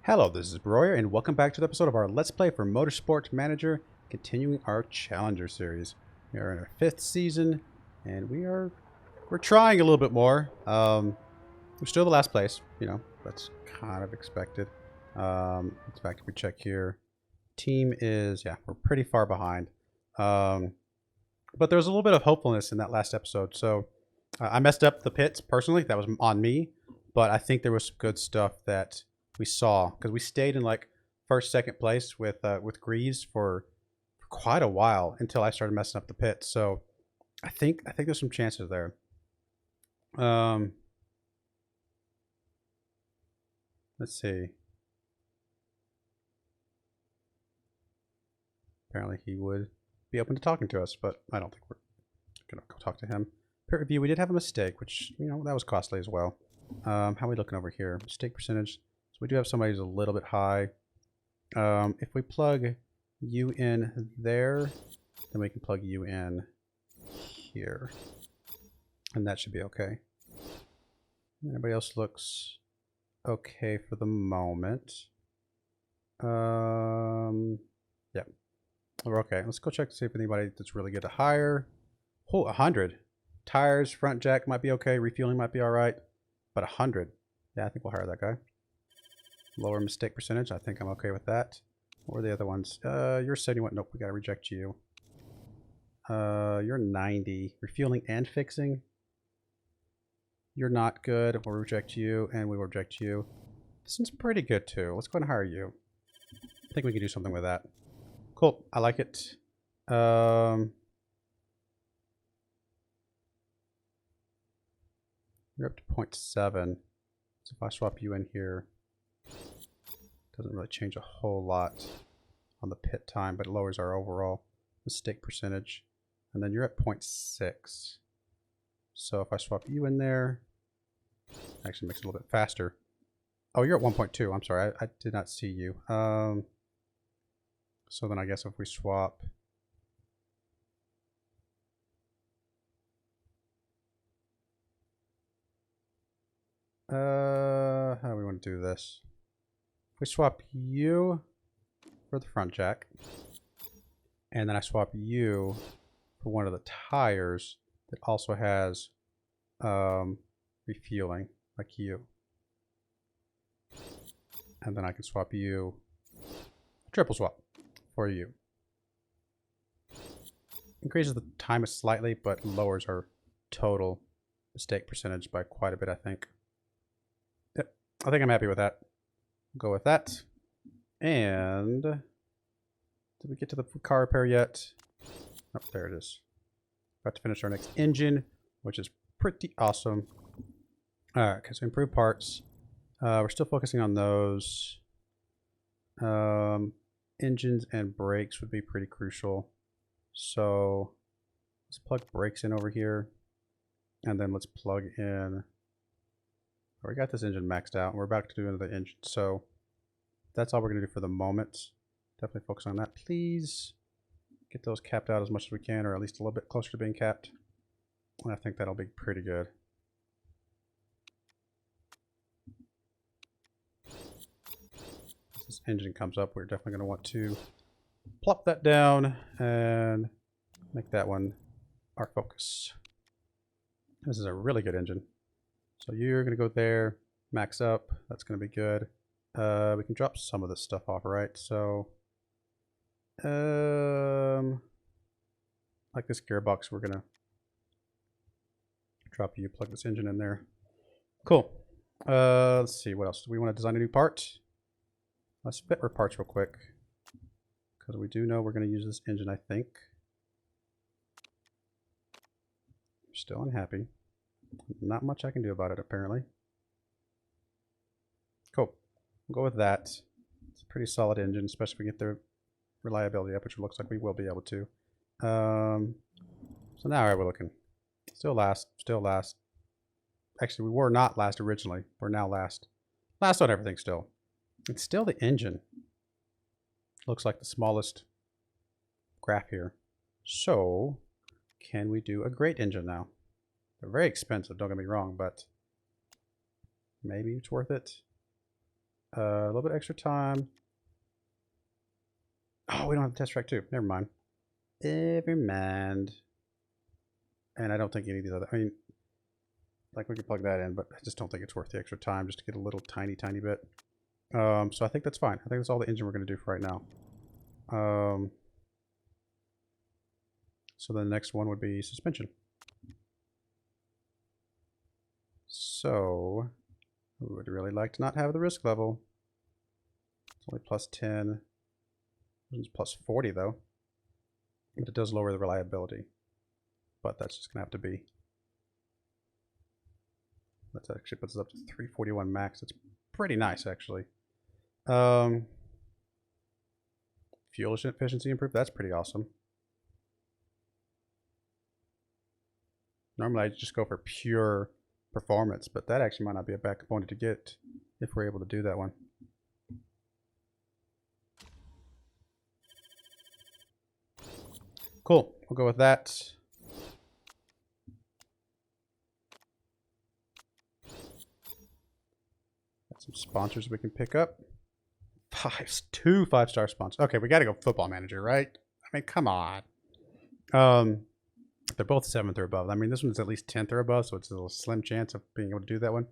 Hello, this is Broyar, and welcome back to the episode of our Let's Play for Motorsport Manager, continuing our Challenger series. We are in our 5th season, and we're trying a little bit more. We're still the last place, you know, that's kind of expected. In fact, if we check here, team is, yeah, we're pretty far behind. But there was a little bit of hopefulness in that last episode, so I messed up the pits personally. That was on me, but I think there was some good stuff that we saw because we stayed in like first, second place with Greaves for quite a while until I started messing up the pits. So I think there's some chances there. Let's see. Apparently he would be open to talking to us, but I don't think we're gonna go talk to him. Pit review, we did have a mistake, which, you know, that was costly as well. How are we looking over here? Mistake percentage. So we do have somebody who's a little bit high. If we plug you in there, then we can plug you in here. And that should be okay. Everybody else looks okay for the moment. Yeah. We're okay. Let's go check to see if anybody that's really good to hire. Oh, 100. Tires, front jack might be okay. Refueling might be alright. But 100. Yeah, I think we'll hire that guy. Lower mistake percentage. I think I'm okay with that. What are the other ones? You're 71. Nope, we gotta reject you. You're 90. Refueling and fixing. You're not good. We'll reject you, and we will reject you. This one's pretty good too. Let's go ahead and hire you. I think we can do something with that. Cool. I like it. You're up to 0.7. So if I swap you in here, doesn't really change a whole lot on the pit time, but it lowers our overall mistake percentage. And then you're at 0.6. So if I swap you in there, actually makes it a little bit faster. Oh, you're at 1.2. I'm sorry, I did not see you. So then I guess if we swap, how do we want to do this? If we swap you for the front jack, and then I swap you for one of the tires that also has refueling, like you. And then I can swap you, triple swap for you. Increases the time slightly, but lowers our total mistake percentage by quite a bit, I think. Yep, I think I'm happy with that. Go with that. And did we get to the car repair yet? Oh, there it is. About to finish our next engine, which is pretty awesome. Alright, okay, so improve parts. We're still focusing on those. Engines and brakes would be pretty crucial. So let's plug brakes in over here. And then let's plug in. Oh, we got this engine maxed out. And we're about to do another engine. So that's all we're going to do for the moment. Definitely focus on that. Please get those capped out as much as we can, or at least a little bit closer to being capped. And I think that'll be pretty good. As this engine comes up, we're definitely going to want to plop that down and make that one our focus. This is a really good engine. So you're going to go there, max up. That's going to be good. We can drop some of this stuff off, right? So, like this gearbox, we're going to drop you, plug this engine in there. Cool. Let's see, what else? Do we want to design a new part? Let's fit our parts real quick, because we do know we're going to use this engine, I think. Still unhappy. Not much I can do about it, apparently. Cool. We'll go with that. It's a pretty solid engine, especially if we get the reliability up, which it looks like we will be able to. So now how are we looking? Still last. Still last. Actually, we were not last originally. We're now last. Last on everything still. It's still the engine. Looks like the smallest graph here. So, can we do a great engine now? They're very expensive, don't get me wrong, but maybe it's worth it. A little bit extra time. Oh, we don't have the test track too. Never mind. Never mind. And I don't think any of these other... I mean, like we could plug that in, but I just don't think it's worth the extra time just to get a little tiny bit. So I think that's fine. I think that's all the engine we're going to do for right now. So the next one would be suspension. So we would really like to not have the risk level. It's only plus 10. It's plus 40 though. But it does lower the reliability. But that's just going to have to be. That actually puts us up to 341 max. It's pretty nice actually. Fuel efficiency improved. That's pretty awesome. Normally I just go for pure performance, but that actually might not be a bad component to get if we're able to do that one. Cool. We'll go with that. Got some sponsors we can pick up. Two 5-star sponsors. Okay, we got to go Football Manager, right? I mean, come on. They're both 7th or above. I mean, this one's at least 10th or above, so it's a little slim chance of being able to do that one.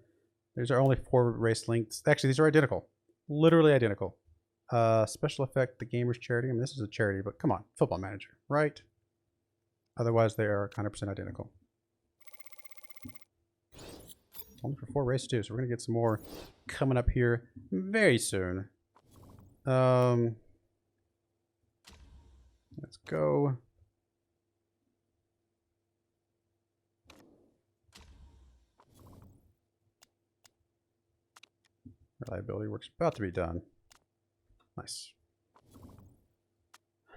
These are only 4 race links. Actually, these are identical. Literally identical. Special effect, the Gamers Charity. I mean, this is a charity, but come on. Football Manager, right? Otherwise, they are 100% identical. Only for 4 races too, so we're going to get some more coming up here very soon. Let's go. Reliability work's about to be done. Nice.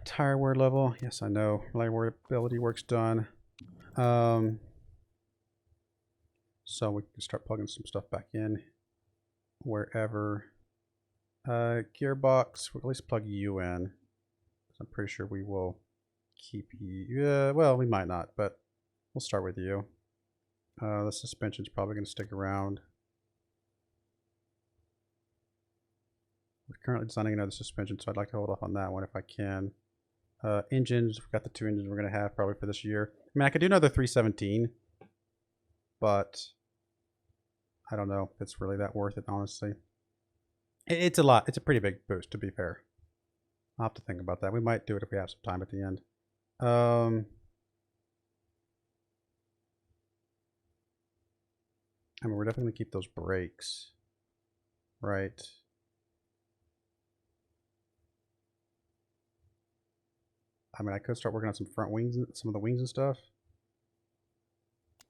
Tire wear level. Yes, I know. Reliability work's done. So we can start plugging some stuff back in wherever. Gearbox, we'll at least plug you in. I'm pretty sure we will keep you. Well, we might not, but we'll start with you. The suspension's probably going to stick around. We're currently designing another suspension, so I'd like to hold off on that one if I can. Engines, we've got the 2 engines we're going to have probably for this year. I mean, I could do another 317, but I don't know if it's really that worth it, honestly. It's a lot. It's a pretty big boost, to be fair. I'll have to think about that. We might do it if we have some time at the end. I mean, we're definitely going to keep those brakes, right? I mean, I could start working on some front wings, some of the wings and stuff.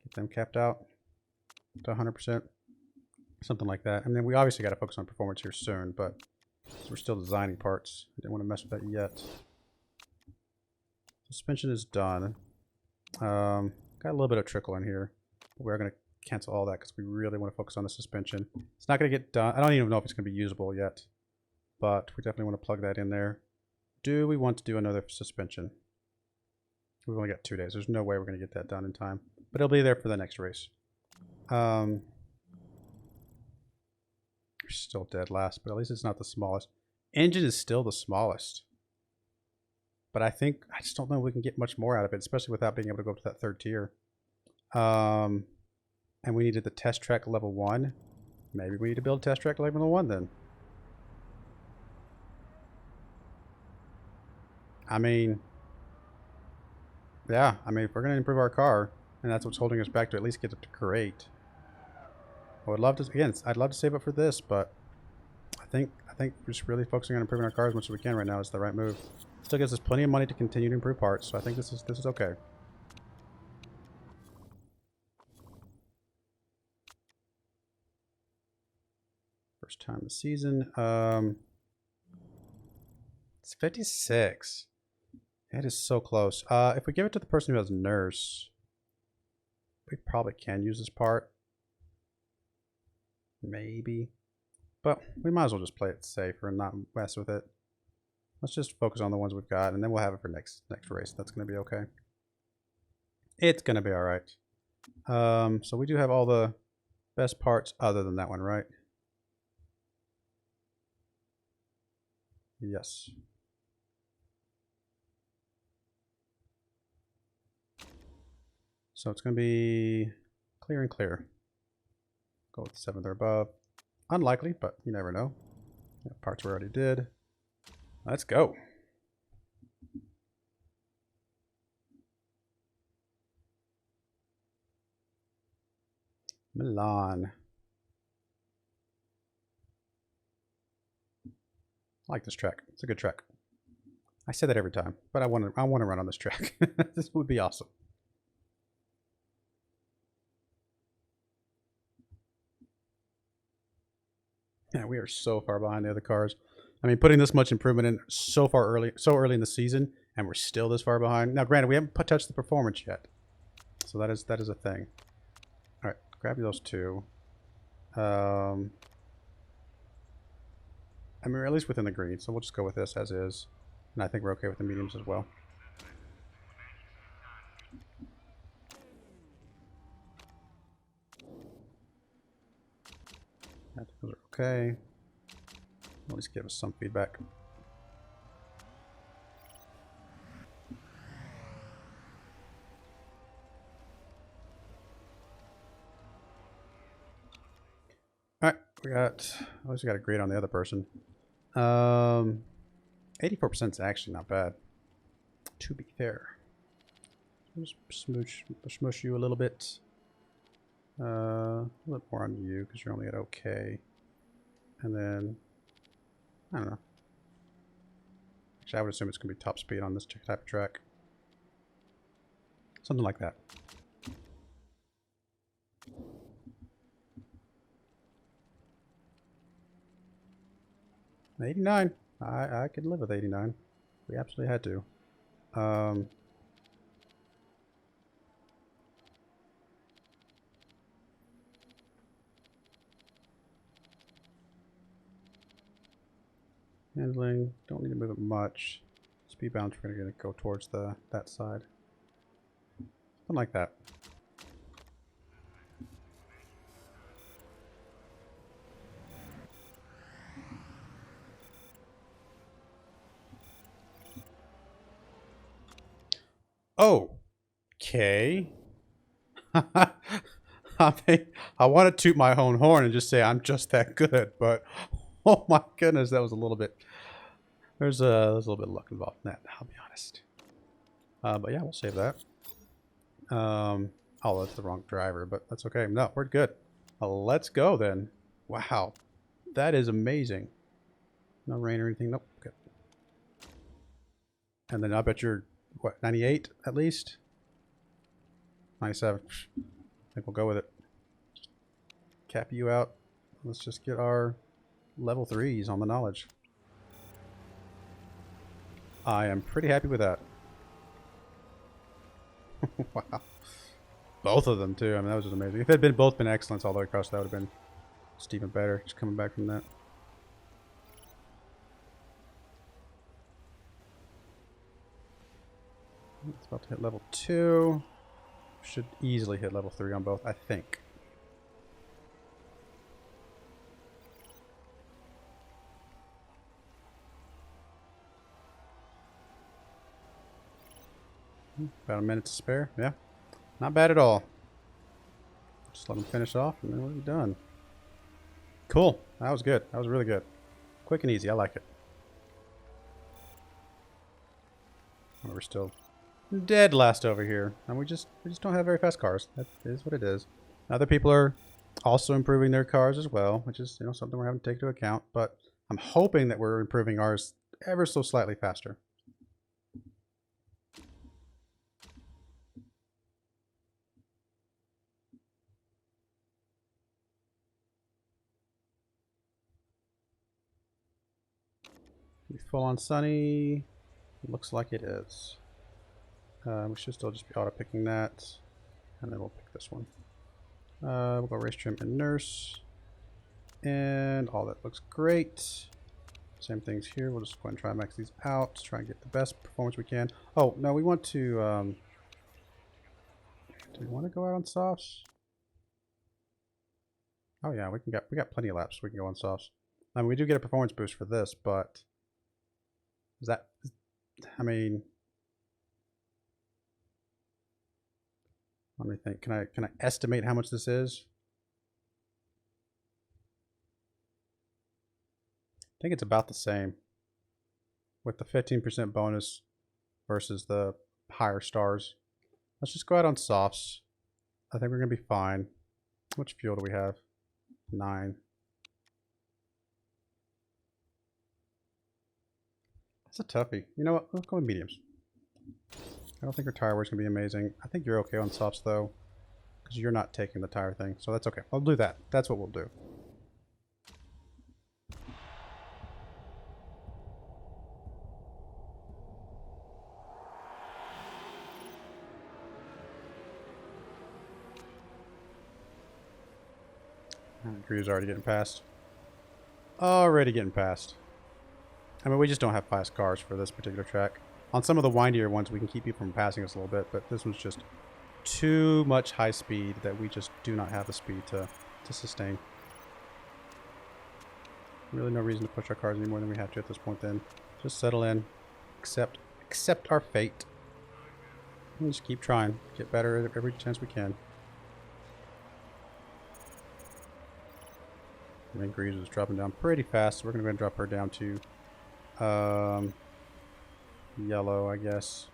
Get them capped out to 100%. Something like that. And then we obviously got to focus on performance here soon, but we're still designing parts. I didn't want to mess with that yet. Suspension is done. Got a little bit of trickle in here. But we're going to cancel all that because we really want to focus on the suspension. It's not going to get done. I don't even know if it's going to be usable yet, but we definitely want to plug that in there. Do we want to do another suspension? We've only got 2 days. There's no way we're going to get that done in time, but it'll be there for the next race. We're still dead last, but at least it's not the smallest. Engine is still the smallest, but I just don't know if we can get much more out of it, especially without being able to go up to that 3rd tier. And we needed the test track level 1. Maybe we need to build test track level 1 then. I mean, yeah, I mean, if we're going to improve our car, and that's what's holding us back to at least get up to Car 8. I would love to, again, I'd love to save up for this, but I think just really focusing on improving our car as much as we can right now is the right move. Still gives us plenty of money to continue to improve parts, so I think this is okay. First time this season. It's 56. It is so close. If we give it to the person who has nurse, we probably can use this part. Maybe. But we might as well just play it safer and not mess with it. Let's just focus on the ones we've got, and then we'll have it for next race. That's going to be okay. It's going to be all right. So we do have all the best parts other than that one, right? Yes. So it's going to be clear and clear. Go with 7th or above. Unlikely, but you never know. Parts we already did. Let's go. Milan. I like this track. It's a good track. I say that every time, but I want to run on this track. This would be awesome. Yeah, we are so far behind the other cars. I mean, putting this much improvement in so early in the season, and we're still this far behind. Now, granted, we haven't touched the performance yet, so that is a thing. All right, grab those two. I mean, we're at least within the green, so we'll just go with this as is, and I think we're okay with the mediums as well. I think those are okay. At least give us some feedback. All right, at least we got a grade on the other person. 84% is actually not bad, to be fair. Just smush you a little bit. A little more on you because you're only at okay. And then, I don't know. Actually, I would assume it's going to be top speed on this type of track. Something like that. $89. I could live with 89. We absolutely had to. Handling, don't need to move it much. Speed bounce, we're going to go towards that side. Something like that. Oh, okay. I want to toot my own horn and just say I'm just that good, but oh my goodness, that was a little bit. There's a little bit of luck involved in that. I'll be honest. But yeah, we'll save that. Oh, that's the wrong driver, but that's okay. No, we're good. Let's go then. Wow, that is amazing. No rain or anything. Nope. Good. And then I bet you're what, 98 at least. 97. I think we'll go with it. Cap you out. Let's just get our level 3s on the knowledge. I am pretty happy with that. Wow. Both of them too. I mean, that was just amazing. If it had both been excellence all the way across, that would have been just even better. Just coming back from that. It's about to hit level 2. Should easily hit level 3 on both, I think. About a minute to spare. Yeah. Not bad at all. Just let them finish off and then we'll be done. Cool. That was good. That was really good. Quick and easy. I like it. We're still dead last over here. And we just don't have very fast cars. That is what it is. Other people are also improving their cars as well, which is, you know, something we're having to take into account. But I'm hoping that we're improving ours ever so slightly faster. Full on sunny. Looks like it is. We should still just be auto picking that. And then we'll pick this one. We'll go race trim and nurse. And all that looks great. Same things here. We'll just go ahead and try and max these out. Try and get the best performance we can. Oh, no, we want to... do we want to go out on softs? Oh yeah, we got plenty of laps. We can go on softs. I mean, we do get a performance boost for this, but Is that... I mean... Let me think. Can I estimate how much this is? I think it's about the same. With the 15% bonus versus the higher stars. Let's just go out on softs. I think we're going to be fine. How much fuel do we have? 9. That's a toughie. You know what? Let's go with mediums. I don't think our tire wear's going to be amazing. I think you're okay on softs, though. Because you're not taking the tire thing. So that's okay. I'll do that. That's what we'll do. Drew's already getting past. Already getting past. I mean, we just don't have fast cars for this particular track. On some of the windier ones, we can keep people from passing us a little bit, but this one's just too much high speed that we just do not have the speed to sustain. Really no reason to push our cars any more than we have to at this point then. Just settle in. Accept our fate. And just keep trying. Get better every chance we can. I think Greaves is dropping down pretty fast, so we're going to go ahead and drop her down to yellow, I guess.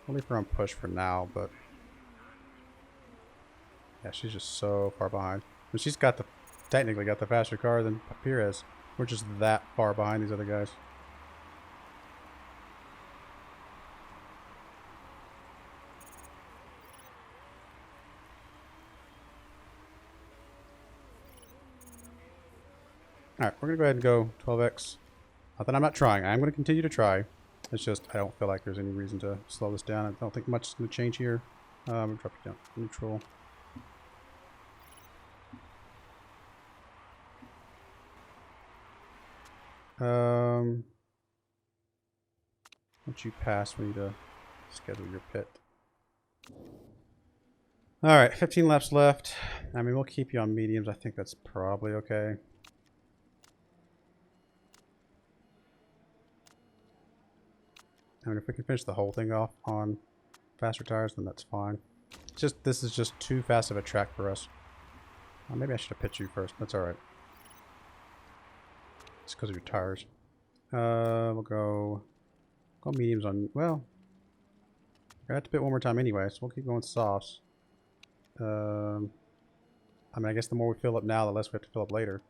We'll leave her on push for now, but yeah, she's just so far behind. And she's got technically got the faster car than Perez. We're just that far behind these other guys. Alright, we're going to go ahead and go 12x. Not that I'm not trying. I'm going to continue to try. It's just I don't feel like there's any reason to slow this down. I don't think much is going to change here. We'll drop it down. Neutral. Once you pass, we need to schedule your pit. Alright, 15 laps left. I mean, we'll keep you on mediums. I think that's probably okay. I mean, if we can finish the whole thing off on faster tires, then that's fine. It's just, this is just too fast of a track for us. Maybe I should have pit you first. That's alright. It's because of your tires. We'll go mediums on, well, I have to pit one more time anyway, so we'll keep going softs. I mean, I guess the more we fill up now, the less we have to fill up later.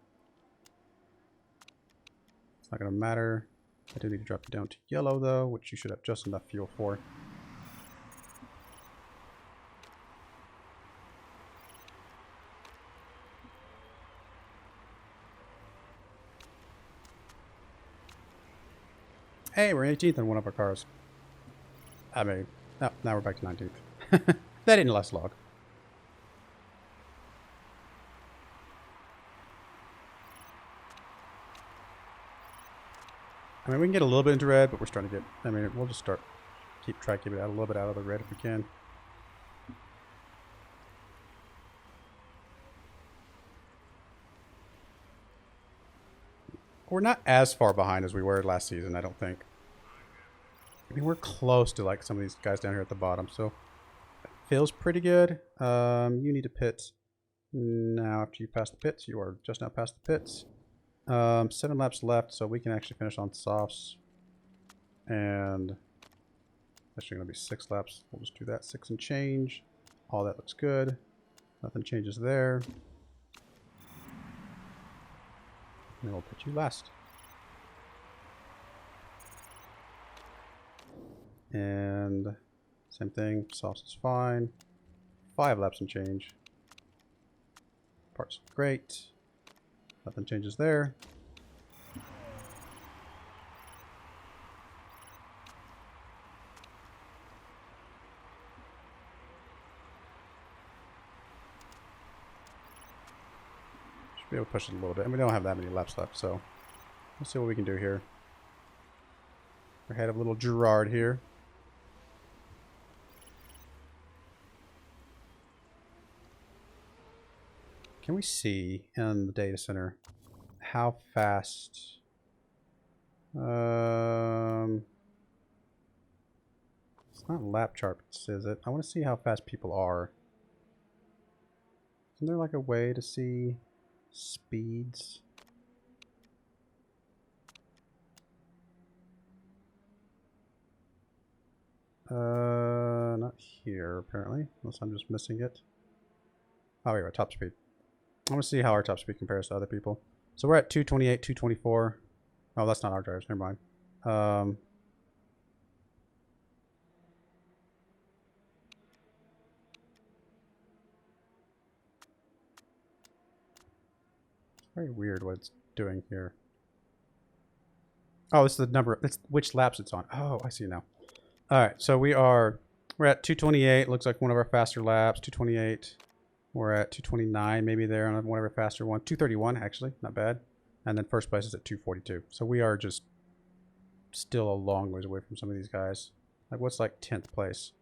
It's not going to matter. I do need to drop it down to yellow, though, which you should have just enough fuel for. Hey, we're 18th on one of our cars. I mean, oh, now we're back to 19th. That didn't last long. I mean, we can get a little bit into red, but we're starting to get... I mean, we'll just try to keep it out a little bit out of the red if we can. We're not as far behind as we were last season, I don't think. I mean, we're close to like some of these guys down here at the bottom, so it feels pretty good. You need to pit now after you pass the pits. You are just now past the pits. 7 laps left, so we can actually finish on softs. And actually going to be 6 laps. We'll just do that. 6 and change. All that looks good. Nothing changes there. And we'll put you last. And same thing. Softs is fine. 5 laps and change. Parts great. Nothing changes there. Should be able to push it a little bit. And we don't have that many laps left, so let's see what we can do here. We're ahead of little Gerard here. Can we see in the data center how fast It's not lap charts, is it? I want to see how fast people are. Isn't there like a way to see speeds? Not here apparently, unless I'm just missing it. Oh, here we go, top speed. I want to see how our top speed compares to other people. So we're at 228, 224. Oh, that's not our drivers. Never mind. It's very weird what it's doing here. Oh, it's the number. It's which laps it's on. Oh, I see now. All right, so we're at 228. Looks like one of our faster laps. 228. We're at 229, maybe there on one of our faster one. 231 actually, not bad. And then first place is at 242. So we are just still a long ways away from some of these guys. Like what's like 10th place?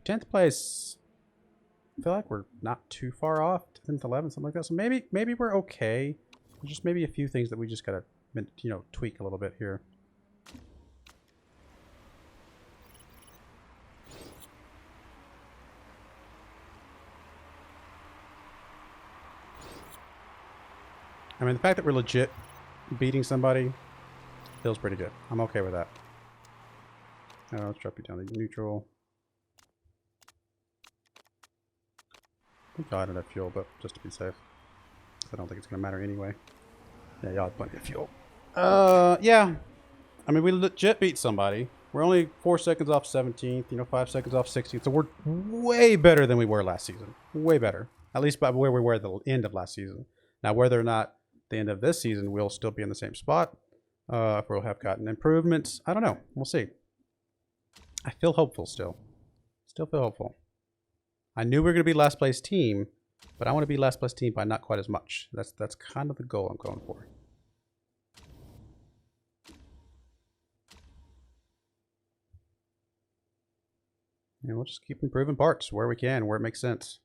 10th place, I feel like we're not too far off. 10th, 11th, something like that. So maybe we're okay. There's just maybe a few things that we just gotta, you know, tweak a little bit here. I mean, the fact that we're legit beating somebody feels pretty good. I'm okay with that. Let's drop you down to neutral. I think I had enough fuel, but just to be safe. I don't think it's going to matter anyway. Yeah, y'all have plenty of fuel. Yeah. I mean, we legit beat somebody. We're only 4 seconds off 17th, you know, 5 seconds off 16th. So we're way better than we were last season. Way better. At least by where we were at the end of last season. Now, whether or not the end of this season we'll still be in the same spot, if we'll have gotten improvements, I don't know. We'll see. I feel hopeful still. Still feel hopeful. I knew we were going to be last place team, but I want to be last place team by not quite as much. That's kind of the goal I'm going for. And we'll just keep improving parts where we can, where it makes sense.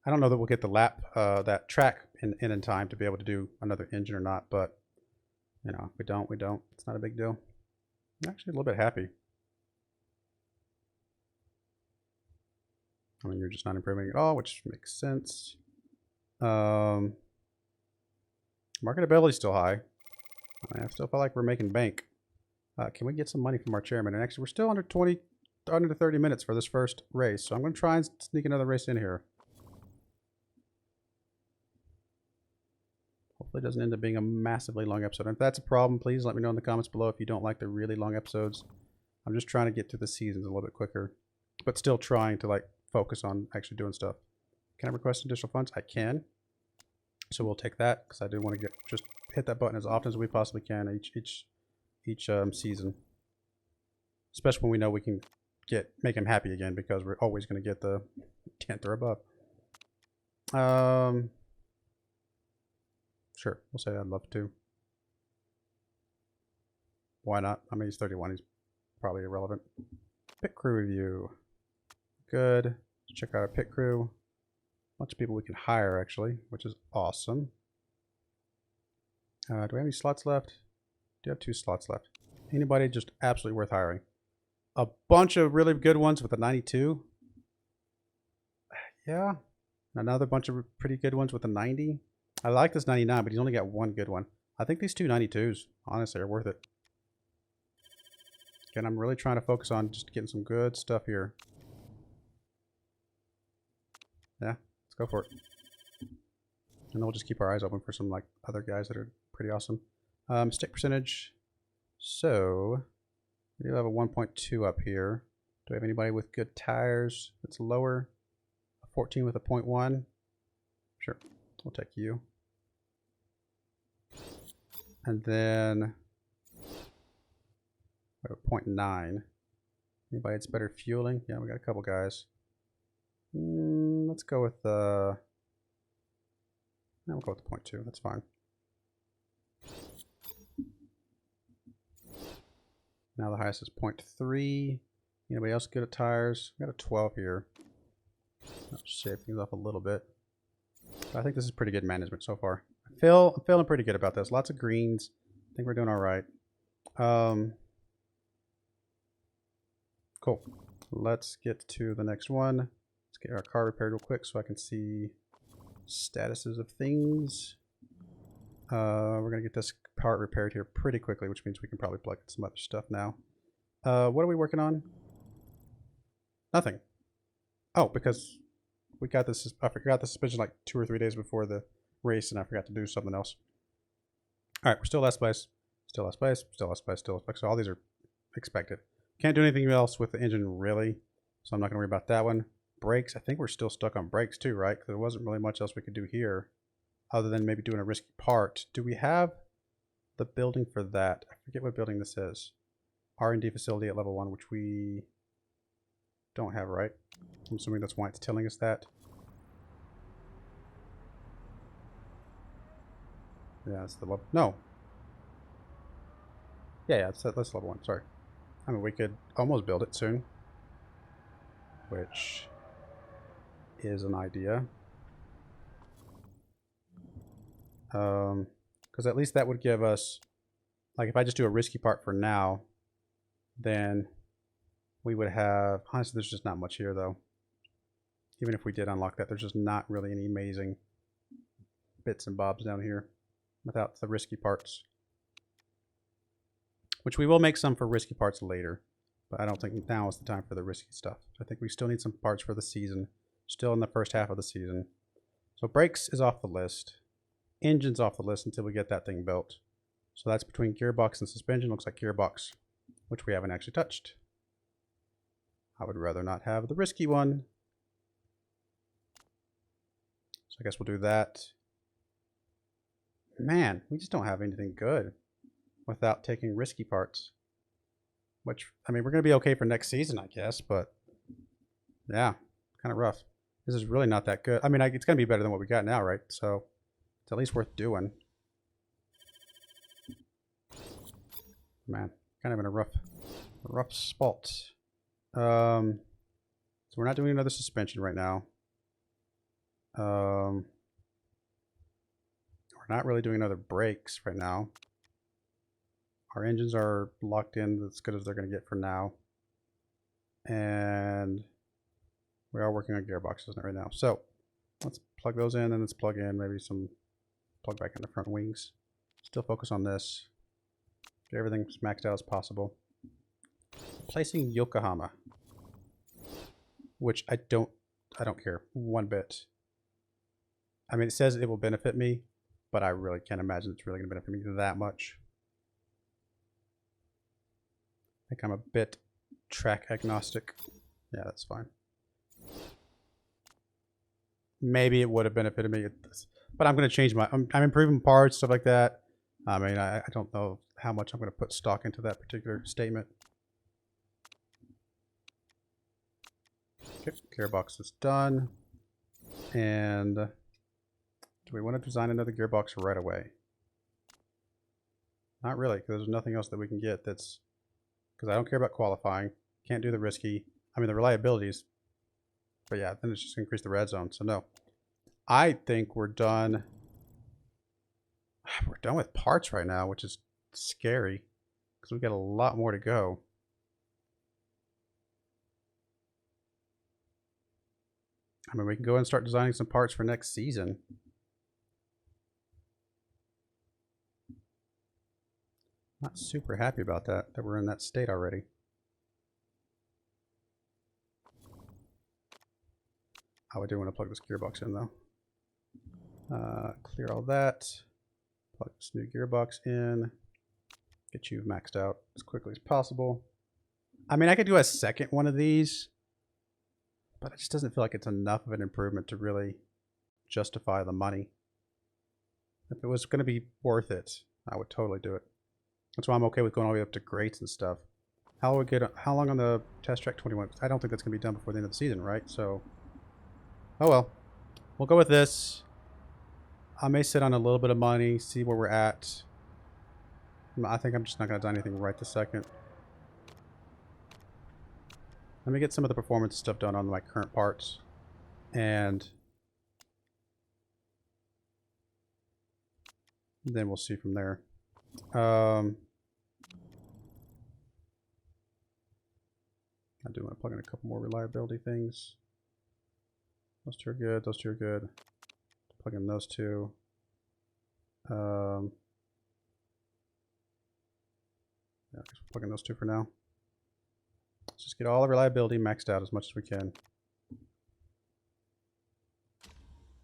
I don't know that we'll get the lap, that track in time to be able to do another engine or not, but you know, if we don't, we don't. It's not a big deal. I'm actually a little bit happy. I mean, you're just not improving at all, which makes sense. Marketability is still high. I still feel like we're making bank. Can we get some money from our chairman? And actually, we're still under 30 minutes for this first race, so I'm going to try and sneak another race in here. Hopefully it doesn't end up being a massively long episode. And if that's a problem, please let me know in the comments below if you don't like the really long episodes. I'm just trying to get through the seasons a little bit quicker, but still trying to like focus on actually doing stuff. Can I request additional funds? I can. So we'll take that because I do want to just hit that button as often as we possibly can each season. Especially when we know we can make him happy again, because we're always going to get the 10th or above. Sure, we'll say I'd love to. Why not? I mean, he's 31. He's probably irrelevant. Pit crew review. Good. Let's check out our pit crew. Bunch of people we can hire, actually, which is awesome. Do we have any slots left? Do have 2 slots left. Anybody just absolutely worth hiring? A bunch of really good ones with a 92. Yeah. Another bunch of pretty good ones with a 90. I like this 99, but he's only got one good one. I think these 2 92s, honestly, are worth it. Again, I'm really trying to focus on just getting some good stuff here. Yeah, let's go for it. And then we'll just keep our eyes open for some like other guys that are pretty awesome. Mistake percentage. So we do have a 1.2 up here. Do we have anybody with good tires that's lower? A 14 with a 0.1. Sure, we'll take you. And then we have a 0.9. Anybody that's better fueling? Yeah, we got a couple guys. Let's go with we'll go with the 0.2. That's fine. Now the highest is 0.3. Anybody else good at tires? We got a 12 here. I'll shave things off a little bit. But I think this is pretty good management so far. I'm feeling pretty good about this. Lots of greens. think we're doing all right. Cool. Let's get to the next one. Let's get our car repaired real quick so I can see statuses of things. We're gonna get this part repaired here pretty quickly, which means we can probably plug in some other stuff now. What are we working on? Nothing. Oh, because we got this. I forgot the suspension like 2 or 3 days before the race, and I forgot to do something else. All right, we're still last place. Still last place. Still last place. Still last place. So all these are expected. Can't do anything else with the engine really, so I'm not gonna worry about that one. Brakes. I think we're still stuck on brakes too, right? Because there wasn't really much else we could do here, other than maybe doing a risky part. Do we have the building for that? I forget what building this is. R&D facility at level 1, which we don't have, right? I'm assuming that's why it's telling us that. Yeah, it's the level. No. Yeah, that's level 1. Sorry. I mean, we could almost build it soon, which is an idea. Because at least that would give us, like, if I just do a risky part for now, then we would have, honestly, there's just not much here though. Even if we did unlock that, there's just not really any amazing bits and bobs down here without the risky parts. Which we will make some for risky parts later, but I don't think now is the time for the risky stuff. I think we still need some parts for the season, still in the first half of the season. So brakes is off the list. Engine's off the list until we get that thing built. So that's between gearbox and suspension. Looks like gearbox, which we haven't actually touched. I would rather not have the risky one. So I guess we'll do that. Man, we just don't have anything good without taking risky parts. Which, I mean, we're going to be okay for next season, I guess, but yeah, kind of rough. This is really not that good. I mean, it's going to be better than what we got now, right? So it's at least worth doing. Man, kind of in a rough spot. So we're not doing another suspension right now. We're not really doing another brakes right now. Our engines are locked in as good as they're going to get for now. And we are working on gearboxes right now. So let's plug those in, and let's plug in maybe some, plug back in the front wings. Still focus on this. Get everything as maxed out as possible. Placing Yokohama, which I don't care one bit. I mean, it says it will benefit me, but I really can't imagine it's really going to benefit me that much. I think I'm a bit track agnostic. Yeah, that's fine. Maybe it would have benefited me, but I'm going to change my. I'm improving parts, stuff like that. I mean, I don't know how much I'm going to put stock into that particular statement. Okay, gearbox is done. And do we want to design another gearbox right away? Not really, because there's nothing else that we can get that's, because I don't care about qualifying. Can't do the risky. I mean, the reliabilities. But yeah, then it's just increase the red zone. So no. I think we're done. We're done with parts right now, which is scary. Because we've got a lot more to go. I mean, we can go and start designing some parts for next season. Not super happy about that we're in that state already. I do want to plug this gearbox in though. Clear all that. Plug this new gearbox in. Get you maxed out as quickly as possible. I mean, I could do a second one of these, but it just doesn't feel like it's enough of an improvement to really justify the money. If it was going to be worth it, I would totally do it. That's why I'm okay with going all the way up to greats and stuff. How long on the test track? 21. I don't think that's going to be done before the end of the season, right? So, oh well. We'll go with this. I may sit on a little bit of money, see where we're at. I think I'm just not going to do anything right this second. Let me get some of the performance stuff done on my current parts. And then we'll see from there. I do want to plug in a couple more reliability things. Those two are good. Those two are good. Plug in those two. Yeah, I guess we'll plug in those two for now. Let's just get all the reliability maxed out as much as we can.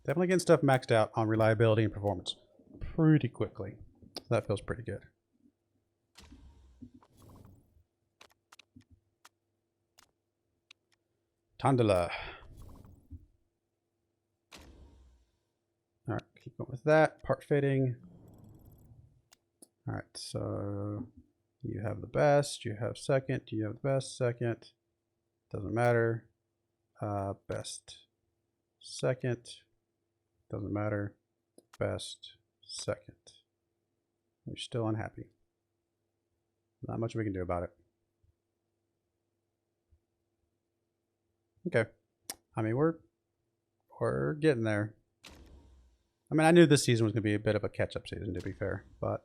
Definitely getting stuff maxed out on reliability and performance pretty quickly. So that feels pretty good. Tandala. All right, keep going with that. Part fitting. All right, so you have the best, you have second, you have the best, second. Doesn't matter. Best, second. Doesn't matter. Best, second. You're still unhappy. Not much we can do about it. Okay. I mean, we're getting there. I mean, I knew this season was going to be a bit of a catch-up season, to be fair, but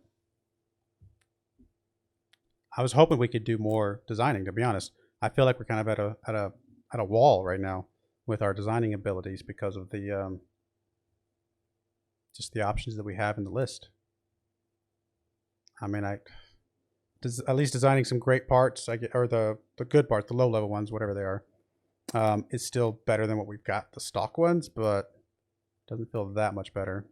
I was hoping we could do more designing, to be honest. I feel like we're kind of at a wall right now with our designing abilities because of the just the options that we have in the list. I mean, at least designing some great parts, or the good parts, the low level ones, whatever they are, is still better than what we've got, the stock ones, but doesn't feel that much better.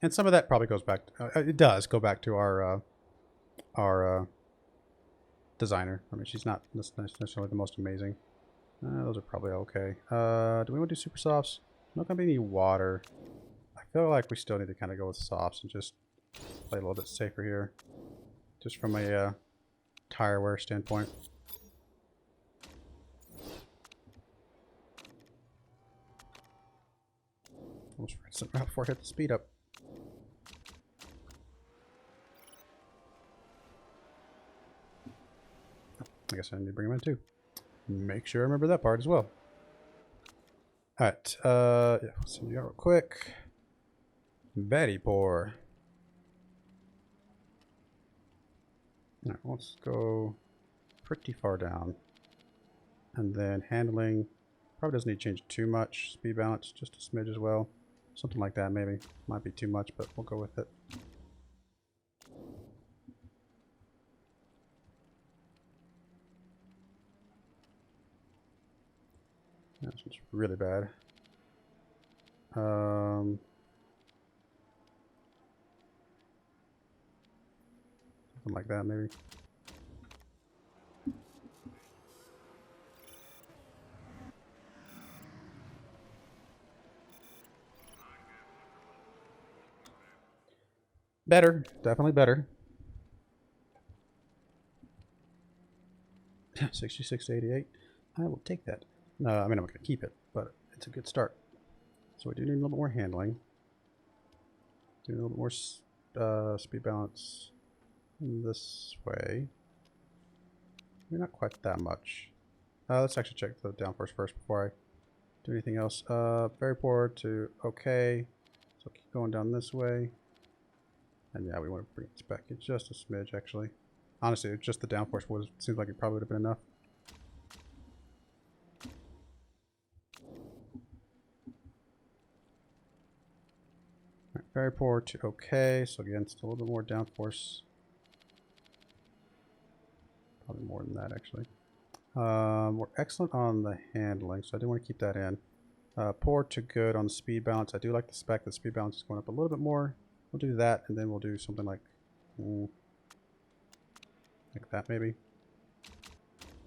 And some of that probably goes back. It does go back to our designer. I mean, she's not necessarily the most amazing. Those are probably okay. Do we want to do super softs? Not gonna be any water. I feel like we still need to kind of go with softs and just play a little bit safer here, just from a tire wear standpoint. Almost forgot something right before I hit the speed up. I guess I need to bring them in too. Make sure I remember that part as well. Alright, yeah, let's send you out real quick. Very poor. Alright, let's go pretty far down. And then handling probably doesn't need to change too much. Speed balance, just a smidge as well. Something like that, maybe. Might be too much, but we'll go with it. This one's really bad. Something like that, maybe. Better, definitely better. 66 to 88. I will take that. I mean, I'm not going to keep it, but it's a good start. So we do need a little bit more handling. Do a little bit more speed balance this way. Maybe not quite that much. Let's actually check the downforce first before I do anything else. Very poor to okay. So keep going down this way. And yeah, we want to bring this back in just a smidge, actually. Honestly, just the downforce seems like it probably would have been enough. Right, very poor to okay. So again, still a little bit more downforce. Probably more than that, actually. We're excellent on the handling, so I do want to keep that in. Poor to good on the speed balance. I do like the spec that speed balance is going up a little bit more. We'll do that, and then we'll do something like that, maybe.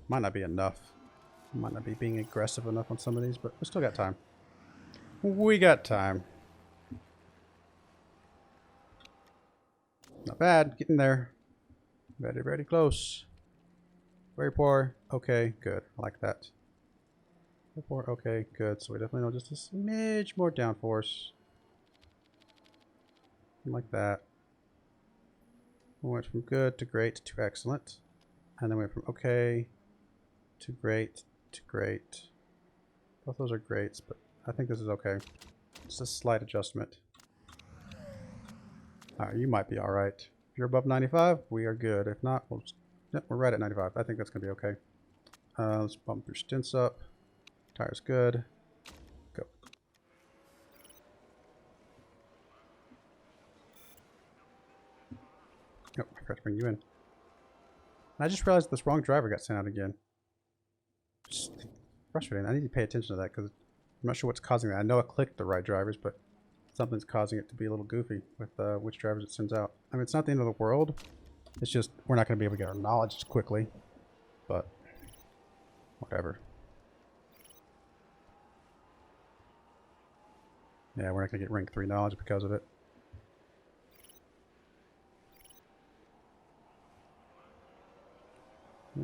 Might not be enough. Might not be being aggressive enough on some of these, but we still got time. We got time. Not bad. Getting there. Very, very close. Very poor. Okay, good. I like that. Very poor. Okay, good. So we definitely know just a smidge more downforce. Like that. We went from good to great to excellent. And then we went from okay to great to great. Both those are greats, but I think this is okay. It's a slight adjustment. Alright, you might be alright. If you're above 95, we are good. If not, we're right at 95. I think that's going to be okay. Let's bump your stints up. Tire's good. Go. Oh, I forgot to bring you in. I just realized this wrong driver got sent out again. Just frustrating. I need to pay attention to that because I'm not sure what's causing that. I know I clicked the right drivers, but something's causing it to be a little goofy with which drivers it sends out. I mean, it's not the end of the world. It's just we're not going to be able to get our knowledge as quickly. But whatever. Yeah, we're not going to get rank 3 knowledge because of it.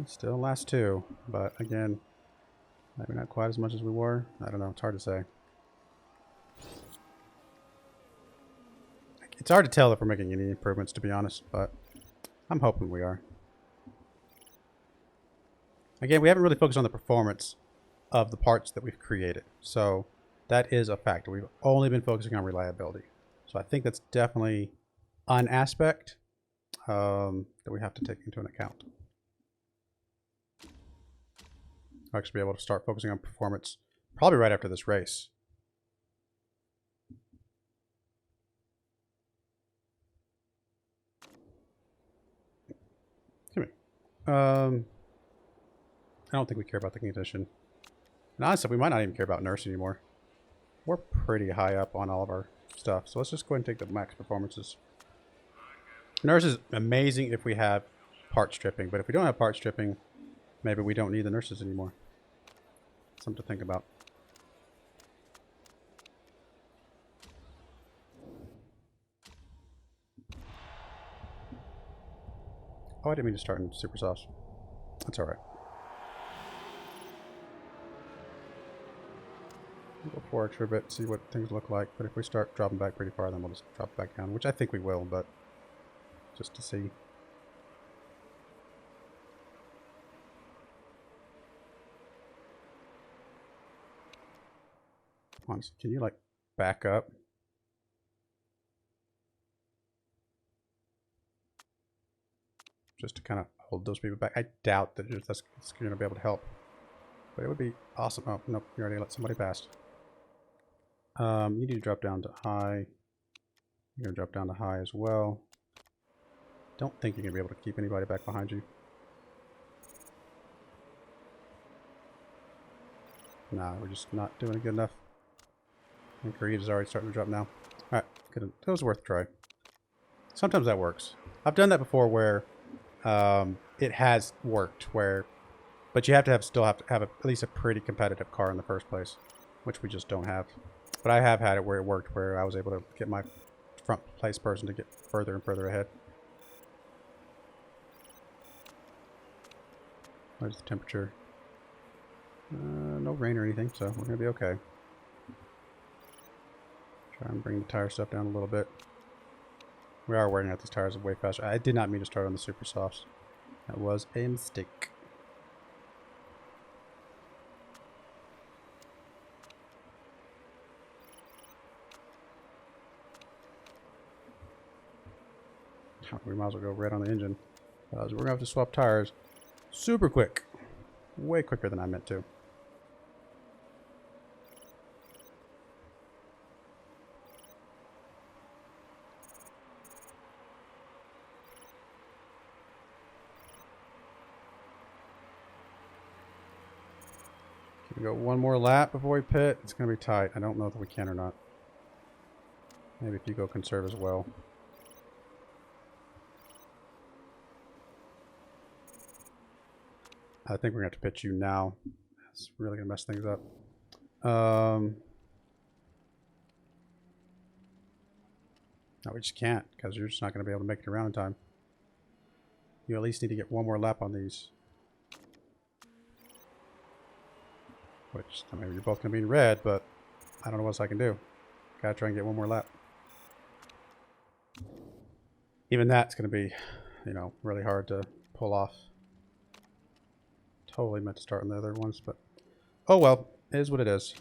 Still last 2, but again, maybe not quite as much as we were. I don't know, it's hard to say. It's hard to tell if we're making any improvements, to be honest, but I'm hoping we are. Again, we haven't really focused on the performance of the parts that we've created, so that is a factor. We've only been focusing on reliability. So I think that's definitely an aspect that we have to take into account. I'll actually be able to start focusing on performance probably right after this race. Come here. I don't think we care about the condition. And honestly, we might not even care about nurse anymore. We're pretty high up on all of our stuff, so let's just go ahead and take the max performances. Nurse is amazing if we have part stripping, but if we don't have part stripping, maybe we don't need the nurses anymore. Something to think about. Oh, I didn't mean to start in super sauce. That's alright. Go forward for a bit, see what things look like, but if we start dropping back pretty far, then we'll just drop back down, which I think we will, but just to see. Honestly, can you like back up? Just to kind of hold those people back. I doubt that that's going to be able to help, but it would be awesome. Oh, nope, you already let somebody pass. You need to drop down to high. You're going to drop down to high as well. Don't think you're going to be able to keep anybody back behind you. Nah, we're just not doing it good enough. I think Reed is already starting to drop now. Alright, good. That was worth a try. Sometimes that works. I've done that before where it has worked, but you have to still have to have at least a pretty competitive car in the first place, which we just don't have. But I have had it where it worked, where I was able to get my front place person to get further and further ahead. Where's the temperature? No rain or anything, so we're going to be okay. Try and bring the tire stuff down a little bit. We are wearing out these tires way faster. I did not mean to start on the super softs. That was a mistake. We might as well go red on the engine. So we're going to have to swap tires super quick. Way quicker than I meant to. Can we go one more lap before we pit? It's going to be tight. I don't know if we can or not. Maybe if you go conserve as well. I think we're going to have to pitch you now. It's really going to mess things up. No, we just can't, because you're just not going to be able to make it around in time. You at least need to get one more lap on these. Which, I mean, you're both going to be in red, but I don't know what else I can do. Gotta try and get one more lap. Even that's going to be, you know, really hard to pull off. Totally meant to start on the other ones, but oh well, it is what it is.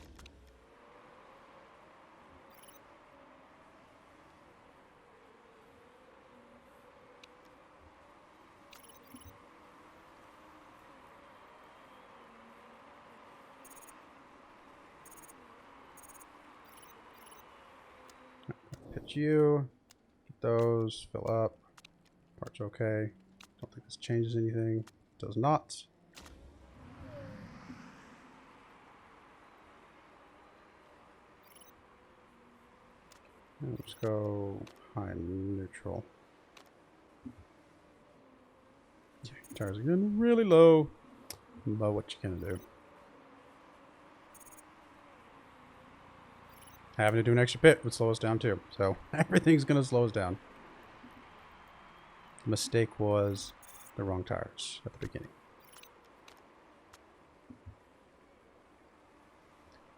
Pitch you. Get those. Fill up. Part's okay. Don't think this changes anything. Does not. Let's go high neutral. Yeah, tires are getting really low. But what you gonna do? Having to do an extra pit would slow us down too. So everything's gonna slow us down. The mistake was the wrong tires at the beginning.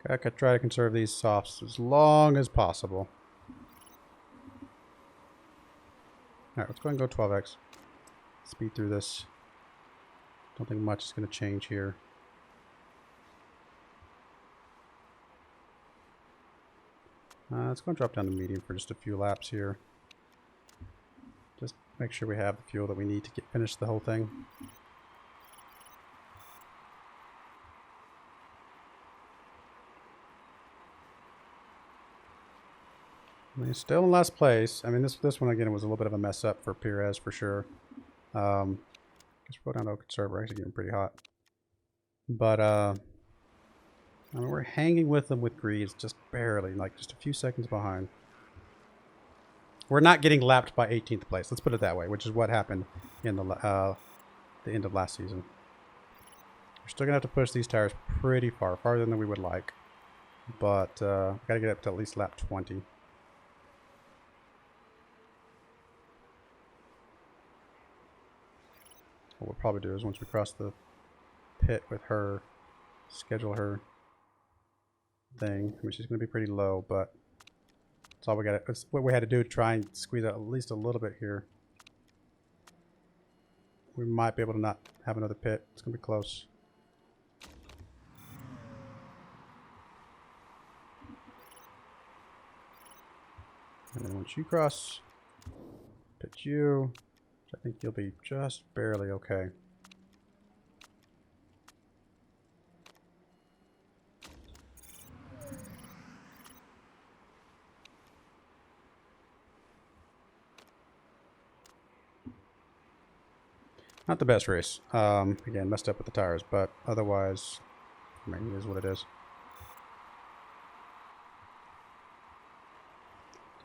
I could try to conserve these softs as long as possible. Alright, let's go ahead and go 12x. Speed through this. Don't think much is going to change here. Let's go and drop down to medium for just a few laps here. Just make sure we have the fuel that we need to finish the whole thing. I mean, still in last place. I mean, this one again was a little bit of a mess up for Perez for sure. Guess we'll go down to conserve. We're actually getting pretty hot. But I mean, we're hanging with them with greaves, just barely, like just a few seconds behind. We're not getting lapped by 18th place. Let's put it that way, which is what happened in the end of last season. We're still gonna have to push these tires pretty far, farther than we would like. But gotta get up to at least lap 20. What we'll probably do is once we cross the pit with her, schedule her thing. I mean, she's going to be pretty low, but that's all we got. That's what we had to do to try and squeeze out at least a little bit here. We might be able to not have another pit. It's going to be close. And then once you cross, pit you. I think you'll be just barely okay. Not the best race. Again, messed up with the tires, but otherwise, I mean, it is what it is.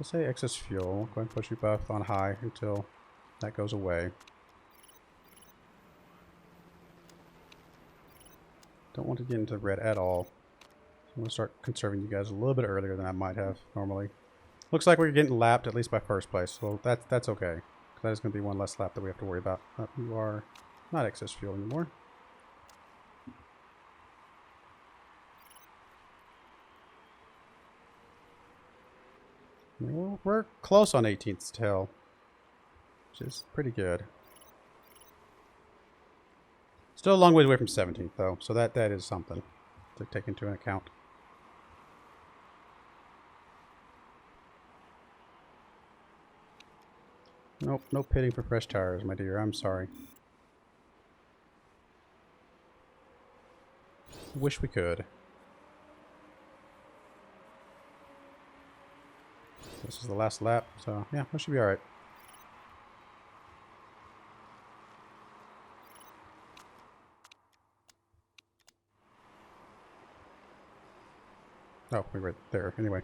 Let's say excess fuel. Go ahead and push you both on high until that goes away. Don't want to get into red at all. I'm going to start conserving you guys a little bit earlier than I might have normally. Looks like we're getting lapped at least by first place, so that's okay. That is going to be one less lap that we have to worry about. You are not excess fuel anymore. We're close on 18th still, which is pretty good. Still a long way away from 17th though, so that is something to take into account. Nope, no pitting for fresh tires, my dear. I'm sorry. Wish we could. This is the last lap, so yeah, that should be alright. Oh, we were there anyway.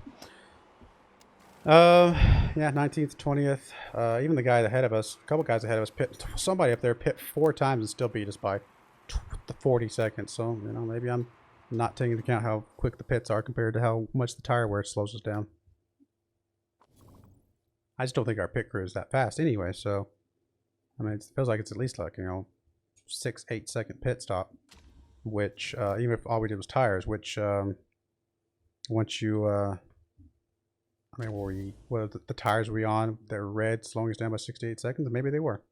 Yeah, 19th, 20th. Even the guy ahead of us, a couple guys ahead of us, pit. Somebody up there pit 4 times and still beat us by 40 seconds. So, you know, maybe I'm not taking into account how quick the pits are compared to how much the tire wear slows us down. I just don't think our pit crew is that fast anyway, so I mean, it feels like it's at least like, you know, 6-8 second pit stop, which even if all we did was tires, which once you I mean, what the tires were we on? They're red, slowing us down by 6 to 8 seconds. Maybe they were.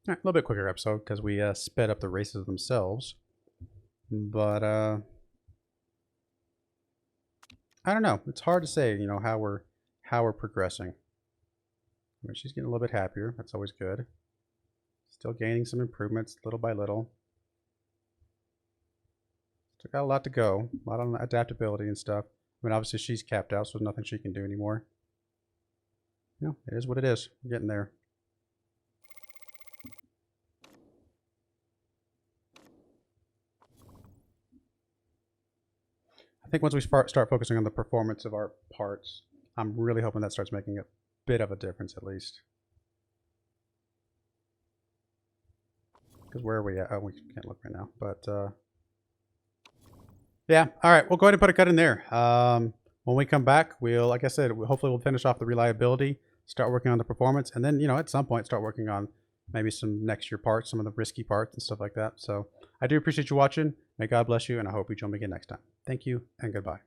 All right, a little bit quicker episode because we sped up the races themselves. But I don't know. It's hard to say, you know, how we're progressing. I mean, she's getting a little bit happier. That's always good. Still gaining some improvements little by little. So got a lot to go. A lot on adaptability and stuff. I mean, obviously she's capped out, so there's nothing she can do anymore. You know, it is what it is. We're getting there. I think once we start focusing on the performance of our parts, I'm really hoping that starts making a bit of a difference at least. Because where are we at? Oh, we can't look right now. But yeah, all right. We'll go ahead and put a cut in there. When we come back, we'll, like I said, hopefully we'll finish off the reliability, start working on the performance, and then, you know, at some point start working on maybe some next year parts, some of the risky parts and stuff like that. So I do appreciate you watching. May God bless you, and I hope you join me again next time. Thank you, and goodbye.